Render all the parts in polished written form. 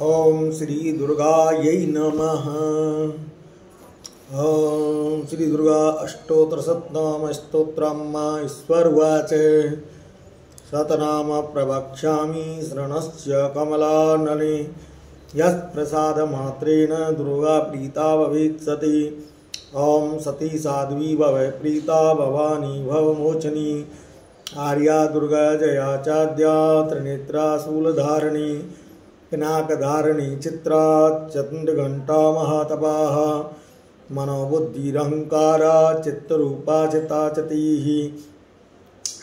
ओम श्री दुर्गायै नमः। ओम श्री दुर्गा अष्टोत्तर शतनाम स्तोत्रम् ईश्वरवाच शतनाम प्रवक्ष्यामि शरणस्य कमलानने यत्प्रसादमात्रेण दुर्गा प्रीता भवेत्सति। ओम सती साध्वी भव प्रीता भवानी भवमोचनी आर्या दुर्गा जया चाद्या त्रिनेत्रा शूलधारिणी पिनाकधारिणी चित्रा चंद्रघंटा महातपाः मनोबुद्धिरहंकारा चित्तरूपा चिताचतीः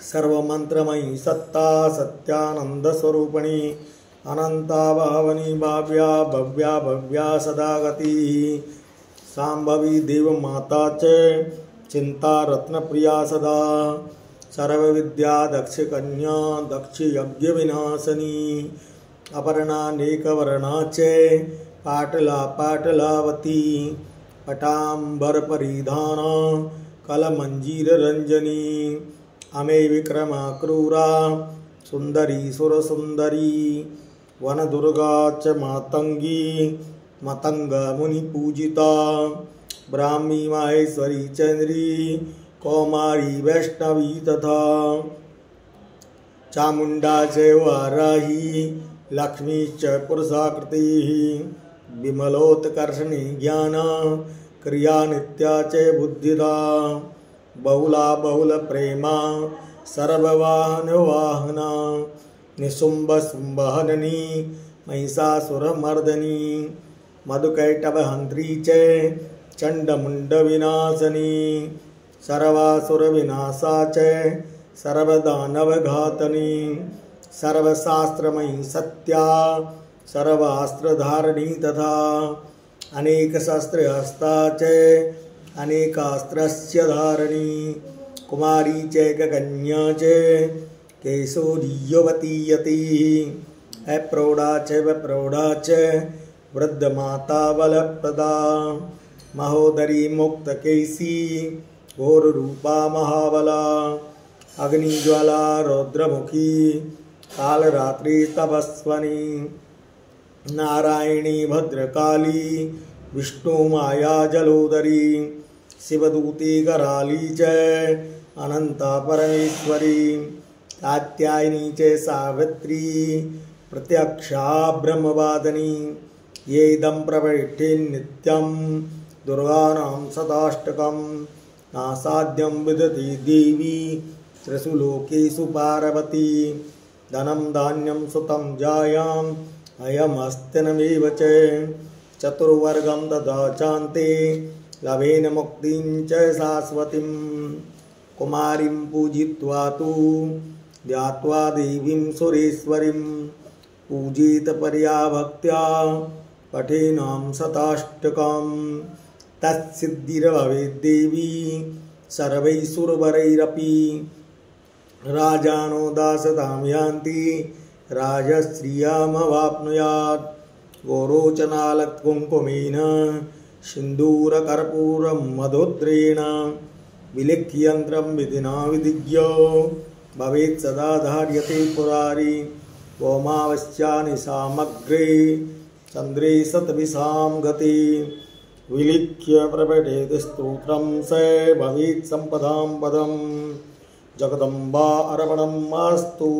सर्वमंत्रमयी सत्ता सत्यानंदस्वरूपिणी अनंता भावनी भाव्या भव्या भव्या सदा गतिः सांभवी देवमाता च चिंता रत्नप्रिया सदा सर्वविद्या दक्षकन्या दक्षयज्ञ विनाशनी अपर्णानेकवर्णा च पाटला पाटलावती पटांबर परिधाना कलमंजीररंजनी अमे विक्रमा क्रूरा सुंदरी सुरसुंदरी वनदुर्गा च मातंगी मतंग मुनिपूजिता ब्राह्मी माहेश्वरी चंद्री कौमारी वैष्णवी तथा चामुंडा च वाराही लक्ष्मी च पुरुषाकृतिः विमलोत्कर्षणी ज्ञाना क्रिया नित्या च बुद्धिदा बहुला बहुल प्रेमा सर्ववाहनवाहना निशुंभ शुंभहननी महिषासुरमर्दनी मधुकैटभहंत्री च चंडमुंड विनाशनी सर्वासुर विनाशा च सर्वदानवघातनी सर्वशास्त्रमयी सत्या सर्वास्त्रधारिणी तथा अनेक शस्त्रहस्ता च अनेकास्त्रस्य धारिणी कुमारी च गगन्या च केशोरीयवती यतिः अप्रौढ़ा च वप्रौढ़ा च वृद्धमाता बलप्रदा महोदरी मुक्तकेशी घोररूपा महाबला अग्निज्वाला रौद्रमुखी कालरात्रि तपस्वनी नारायणी भद्रकाली विष्णुमाया जलोदरी शिवदूती कराली च अनंता परमेश्वरी कात्यायनी च सावित्री प्रत्यक्षा ब्रह्मवादिनी येदं प्रवैष्ठे नित्यं दुर्गानां सदाष्टकं नासाद्यं विदति देवी त्रिषु लोकेषु पार्वती धनं धान्यं सुतं जायाम् अयमस्त्यनमेव च चतुर्वर्गं ददाचान्ते लभेन मुक्तिं च शाश्वतीं कुमारीं पूजित्वा तु ध्यात्वा देवीं सुरेश्वरीं पूजित पर्या भक्त्या पठेनां शताष्टकं तत्सिद्धिर्भवेद्देवी सर्वैः राजानो दासतां यान्ति राजश्रियामवाप्नुयात् गोरोचनालकुङ्कुमेन सिन्दूरकर्पूरं मधुद्रेण विलिख्ययन्त्रं विधिना विधिज्ञो भवेत् सदा धार्यते पुरारी ओमावस्यानि सामग्रे चन्द्रे शतविशां गते विलिख्य प्रपठेत् स्तोत्रं स भवेत् सम्पदां पदम् जगदम्बा अर्पणम् अस्तु।